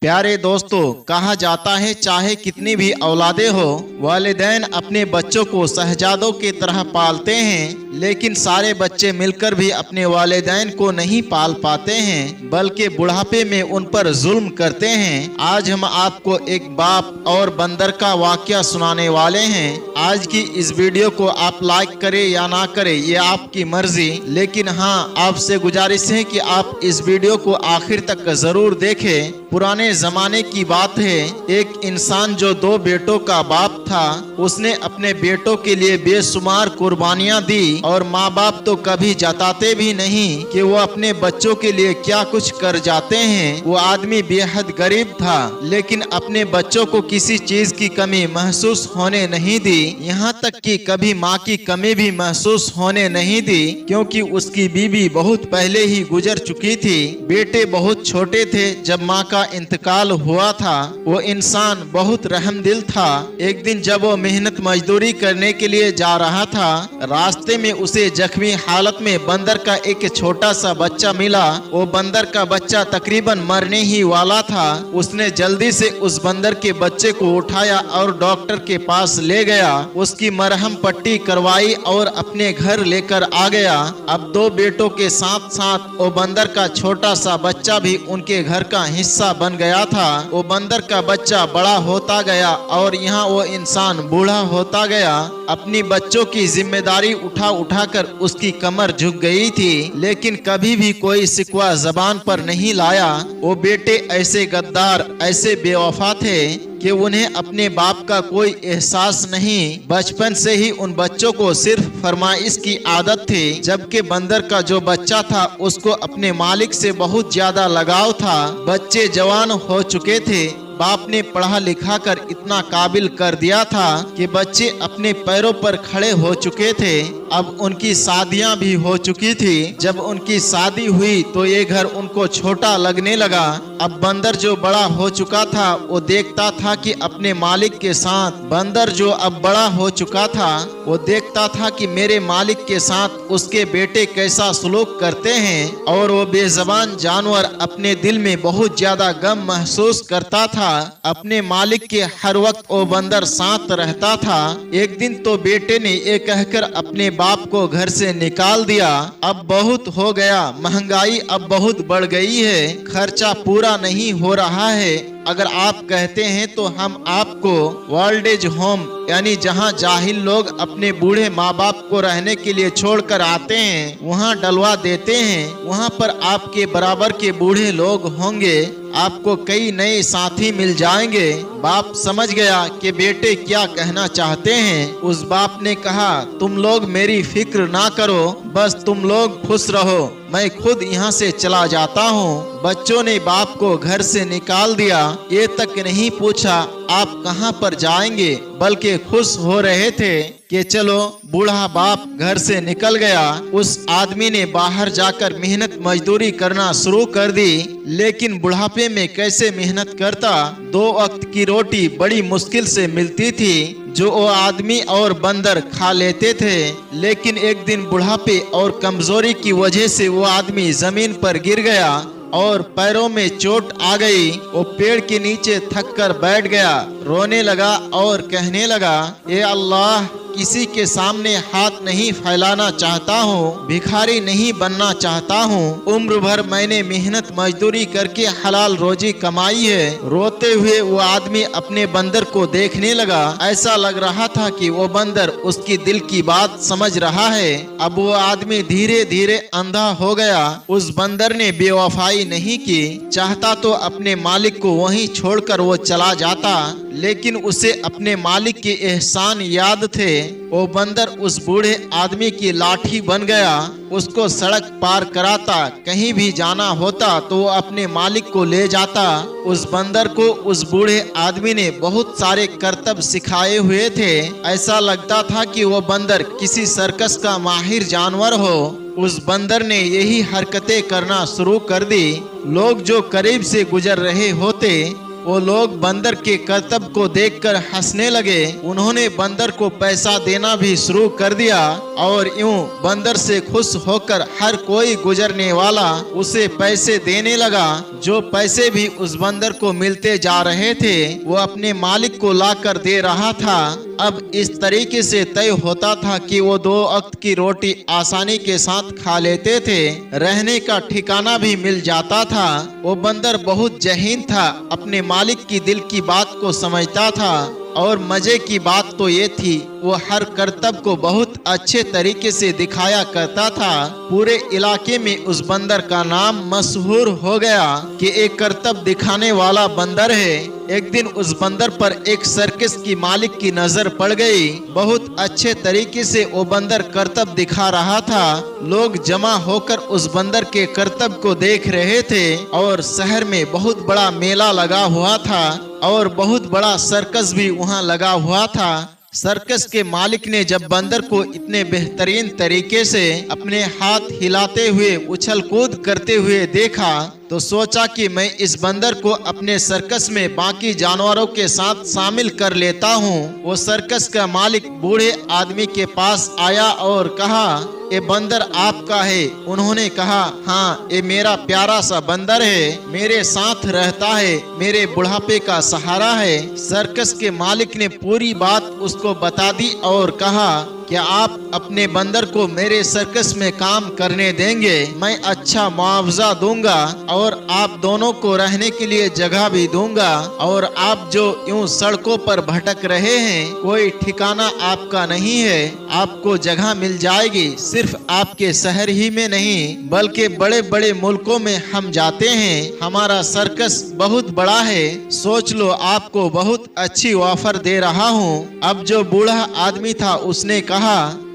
प्यारे दोस्तों, कहा जाता है चाहे कितनी भी औलादे हो, वालिदैन अपने बच्चों को शहजादों की तरह पालते हैं, लेकिन सारे बच्चे मिलकर भी अपने वालिदैन को नहीं पाल पाते हैं, बल्कि बुढ़ापे में उन पर जुल्म करते हैं। आज हम आपको एक बाप और बंदर का वाकया सुनाने वाले हैं। आज की इस वीडियो को आप लाइक करें या ना करें, ये आपकी मर्जी, लेकिन हाँ, आपसे गुजारिश है कि आप इस वीडियो को आखिर तक जरूर देखें। पुराने जमाने की बात है, एक इंसान जो 2 बेटों का बाप था, उसने अपने बेटों के लिए बेशुमार कुर्बानियां दी और माँ बाप तो कभी जताते भी नहीं कि वो अपने बच्चों के लिए क्या कुछ कर जाते हैं। वो आदमी बेहद गरीब था, लेकिन अपने बच्चों को किसी चीज की कमी महसूस होने नहीं दी, यहाँ तक कि कभी माँ की कमी भी महसूस होने नहीं दी, क्योंकि उसकी बीवी बहुत पहले ही गुजर चुकी थी। बेटे बहुत छोटे थे जब माँ का इंतकाल हुआ था। वो इंसान बहुत रहमदिल था। एक दिन जब वो मेहनत मजदूरी करने के लिए जा रहा था, रास्ते में उसे जख्मी हालत में बंदर का एक छोटा सा बच्चा मिला। वो बंदर का बच्चा तकरीबन मरने ही वाला था। उसने जल्दी से उस बंदर के बच्चे को उठाया और डॉक्टर के पास ले गया। उसकी मरहम पट्टी करवाई और अपने घर लेकर आ गया। अब 2 बेटों के साथ साथ वो बंदर का छोटा सा बच्चा भी उनके घर का हिस्सा बन गया था। वो बंदर का बच्चा बड़ा होता गया और यहाँ वो इंसान बूढ़ा होता गया। अपनी बच्चों की जिम्मेदारी उठा उठा कर उसकी कमर झुक गई थी, लेकिन कभी भी कोई शिकवा जबान पर नहीं लाया। वो बेटे ऐसे गद्दार, ऐसे बेवफा थे कि उन्हें अपने बाप का कोई एहसास नहीं। बचपन से ही उन बच्चों को सिर्फ फरमाइश की आदत थी, जबकि बंदर का जो बच्चा था उसको अपने मालिक से बहुत ज्यादा लगाव था। बच्चे जवान हो चुके थे। बाप ने पढ़ा लिखा कर इतना काबिल कर दिया था कि बच्चे अपने पैरों पर खड़े हो चुके थे। अब उनकी शादियां भी हो चुकी थी। जब उनकी शादी हुई तो ये घर उनको छोटा लगने लगा। अब बंदर जो बड़ा हो चुका था, वो देखता था कि अपने मालिक के साथ, बंदर जो अब बड़ा हो चुका था, वो देखता था कि मेरे मालिक के साथ उसके बेटे कैसा सलूक करते हैं, और वो बेज़बान जानवर अपने दिल में बहुत ज्यादा गम महसूस करता था। अपने मालिक के हर वक्त वो बंदर साथ रहता था। एक दिन तो बेटे ने ये कहकर अपने बाप को घर से निकाल दिया, अब बहुत हो गया, महंगाई अब बहुत बढ़ गई है, खर्चा पूरा नहीं हो रहा है। अगर आप कहते हैं तो हम आपको ओल्ड एज होम, यानी जहां जाहिल लोग अपने बूढ़े माँ बाप को रहने के लिए छोड़कर आते हैं, वहां डलवा देते हैं। वहां पर आपके बराबर के बूढ़े लोग होंगे, आपको कई नए साथी मिल जाएंगे। बाप समझ गया कि बेटे क्या कहना चाहते हैं। उस बाप ने कहा, तुम लोग मेरी फिक्र ना करो, बस तुम लोग खुश रहो, मैं खुद यहाँ से चला जाता हूँ। बच्चों ने बाप को घर से निकाल दिया। ये तक नहीं पूछा आप कहाँ पर जाएंगे, बल्कि खुश हो रहे थे कि चलो। बूढ़ा बाप घर से निकल गया। उस आदमी ने बाहर जाकर मेहनत मजदूरी करना शुरू कर दी, लेकिन बुढ़ापे में कैसे मेहनत करता। 2 वक्त की रोटी बड़ी मुश्किल से मिलती थी, जो वो आदमी और बंदर खा लेते थे। लेकिन एक दिन बुढ़ापे और कमजोरी की वजह से वो आदमी जमीन पर गिर गया और पैरों में चोट आ गई। वो पेड़ के नीचे थक कर बैठ गया, रोने लगा और कहने लगा, ए अल्लाह, किसी के सामने हाथ नहीं फैलाना चाहता हूँ, भिखारी नहीं बनना चाहता हूँ। उम्र भर मैंने मेहनत मजदूरी करके हलाल रोजी कमाई है। रोते हुए वो आदमी अपने बंदर को देखने लगा। ऐसा लग रहा था कि वो बंदर उसकी दिल की बात समझ रहा है। अब वो आदमी धीरे धीरे अंधा हो गया। उस बंदर ने बेवफाई नहीं की, चाहता तो अपने मालिक को वहीं छोड़कर वो चला जाता, लेकिन उसे अपने मालिक के एहसान याद थे। वो बंदर उस बूढ़े आदमी की लाठी बन गया, उसको सड़क पार कराता। कहीं भी जाना होता तो वो अपने मालिक को ले जाता। उस बंदर को उस बूढ़े आदमी ने बहुत सारे करतब सिखाए हुए थे। ऐसा लगता था कि वो बंदर किसी सर्कस का माहिर जानवर हो। उस बंदर ने यही हरकतें करना शुरू कर दी। लोग जो करीब से गुजर रहे होते, वो लोग बंदर के करतब को देखकर हंसने लगे। उन्होंने बंदर को पैसा देना भी शुरू कर दिया। और यूं बंदर से खुश होकर हर कोई गुजरने वाला उसे पैसे देने लगा। जो पैसे भी उस बंदर को मिलते जा रहे थे वो अपने मालिक को लाकर दे रहा था। अब इस तरीके से तय होता था कि वो 2 वक्त की रोटी आसानी के साथ खा लेते थे, रहने का ठिकाना भी मिल जाता था। वो बंदर बहुत जहीन था, अपने मालिक की दिल की बात को समझता था। और मजे की बात तो ये थी वो हर करतब को बहुत अच्छे तरीके से दिखाया करता था। पूरे इलाके में उस बंदर का नाम मशहूर हो गया कि एक करतब दिखाने वाला बंदर है। एक दिन उस बंदर पर एक सर्कस की मालिक की नजर पड़ गई। बहुत अच्छे तरीके से वो बंदर करतब दिखा रहा था। लोग जमा होकर उस बंदर के करतब को देख रहे थे और शहर में बहुत बड़ा मेला लगा हुआ था और बहुत बड़ा सर्कस भी वहाँ लगा हुआ था। सर्कस के मालिक ने जब बंदर को इतने बेहतरीन तरीके से अपने हाथ हिलाते हुए उछल कूद करते हुए देखा तो सोचा कि मैं इस बंदर को अपने सर्कस में बाकी जानवरों के साथ शामिल कर लेता हूँ। वो सर्कस का मालिक बूढ़े आदमी के पास आया और कहा, ये बंदर आपका है? उन्होंने कहा, हाँ, ये मेरा प्यारा सा बंदर है, मेरे साथ रहता है, मेरे बुढ़ापे का सहारा है। सर्कस के मालिक ने पूरी बात उसको बता दी और कहा, क्या आप अपने बंदर को मेरे सर्कस में काम करने देंगे? मैं अच्छा मुआवजा दूंगा और आप दोनों को रहने के लिए जगह भी दूंगा। और आप जो यूं सड़कों पर भटक रहे हैं, कोई ठिकाना आपका नहीं है, आपको जगह मिल जाएगी। सिर्फ आपके शहर ही में नहीं बल्कि बड़े बड़े मुल्कों में हम जाते हैं। हमारा सर्कस बहुत बड़ा है, सोच लो आपको बहुत अच्छी ऑफर दे रहा हूँ। अब जो बूढ़ा आदमी था उसने कहा,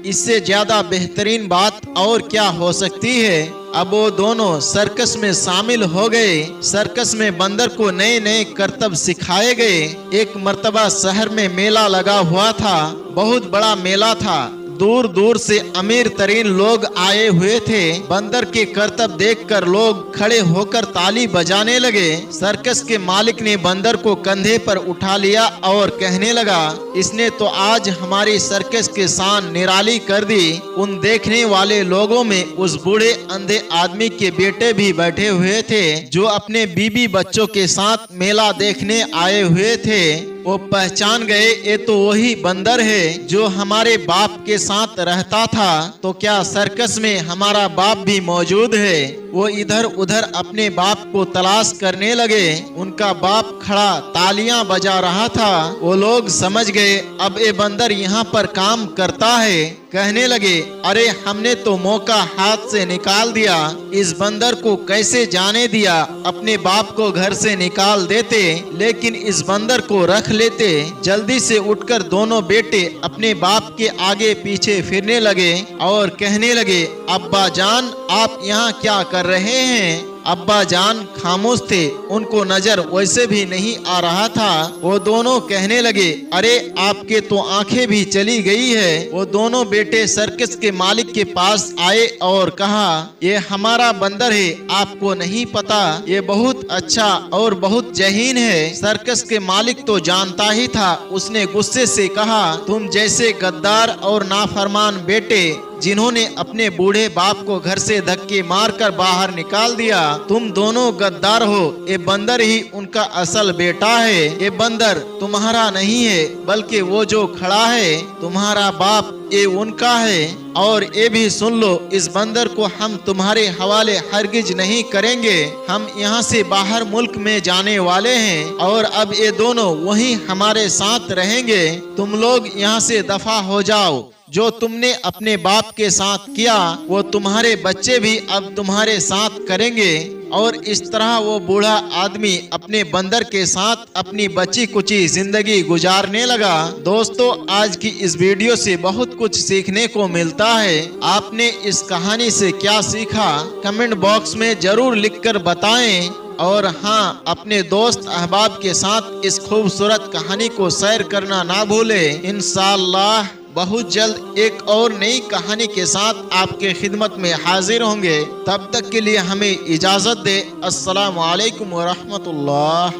इससे ज्यादा बेहतरीन बात और क्या हो सकती है। अब वो दोनों सर्कस में शामिल हो गए। सर्कस में बंदर को नए नए करतब सिखाए गए। एक मर्तबा शहर में मेला लगा हुआ था, बहुत बड़ा मेला था। दूर दूर से अमीर तरीन लोग आए हुए थे। बंदर के करतब देखकर लोग खड़े होकर ताली बजाने लगे। सर्कस के मालिक ने बंदर को कंधे पर उठा लिया और कहने लगा, इसने तो आज हमारी सर्कस की शान निराली कर दी। उन देखने वाले लोगों में उस बूढ़े अंधे आदमी के बेटे भी बैठे हुए थे जो अपने बीबी बच्चों के साथ मेला देखने आए हुए थे। वो पहचान गए, ये तो वही बंदर है जो हमारे बाप के साथ रहता था। तो क्या सर्कस में हमारा बाप भी मौजूद है? वो इधर उधर अपने बाप को तलाश करने लगे। उनका बाप खड़ा तालियां बजा रहा था। वो लोग समझ गए अब ये बंदर यहाँ पर काम करता है। कहने लगे, अरे हमने तो मौका हाथ से निकाल दिया, इस बंदर को कैसे जाने दिया। अपने बाप को घर से निकाल देते लेकिन इस बंदर को रख लेते। जल्दी से उठकर दोनों बेटे अपने बाप के आगे पीछे फिरने लगे और कहने लगे, अब्बा जान आप यहाँ क्या कर रहे हैं? अब्बा जान खामोश थे, उनको नजर वैसे भी नहीं आ रहा था। वो दोनों कहने लगे, अरे आपके तो आंखें भी चली गई है। वो दोनों बेटे सर्कस के मालिक के पास आए और कहा, ये हमारा बंदर है, आपको नहीं पता, ये बहुत अच्छा और बहुत जहीन है। सर्कस के मालिक तो जानता ही था। उसने गुस्से से कहा, तुम जैसे गद्दार और नाफरमान बेटे जिन्होंने अपने बूढ़े बाप को घर से धक्के मारकर बाहर निकाल दिया, तुम दोनों गद्दार हो। ये बंदर ही उनका असल बेटा है। ये बंदर तुम्हारा नहीं है बल्कि वो जो खड़ा है तुम्हारा बाप, ये उनका है। और ये भी सुन लो, इस बंदर को हम तुम्हारे हवाले हरगिज नहीं करेंगे। हम यहाँ से बाहर मुल्क में जाने वाले हैं और अब ये दोनों वहीं हमारे साथ रहेंगे। तुम लोग यहाँ से दफा हो जाओ। जो तुमने अपने बाप के साथ किया वो तुम्हारे बच्चे भी अब तुम्हारे साथ करेंगे। और इस तरह वो बूढ़ा आदमी अपने बंदर के साथ अपनी बची कुची जिंदगी गुजारने लगा। दोस्तों, आज की इस वीडियो से बहुत कुछ सीखने को मिलता है। आपने इस कहानी से क्या सीखा कमेंट बॉक्स में जरूर लिखकर बताएं। और हाँ, अपने दोस्त अहबाब के साथ इस खूबसूरत कहानी को शेयर करना ना भूलें। इंशाअल्लाह बहुत जल्द एक और नई कहानी के साथ आपके खिदमत में हाजिर होंगे। तब तक के लिए हमें इजाजत दे। अस्सलाम वालेकुम व रहमतुल्लाह।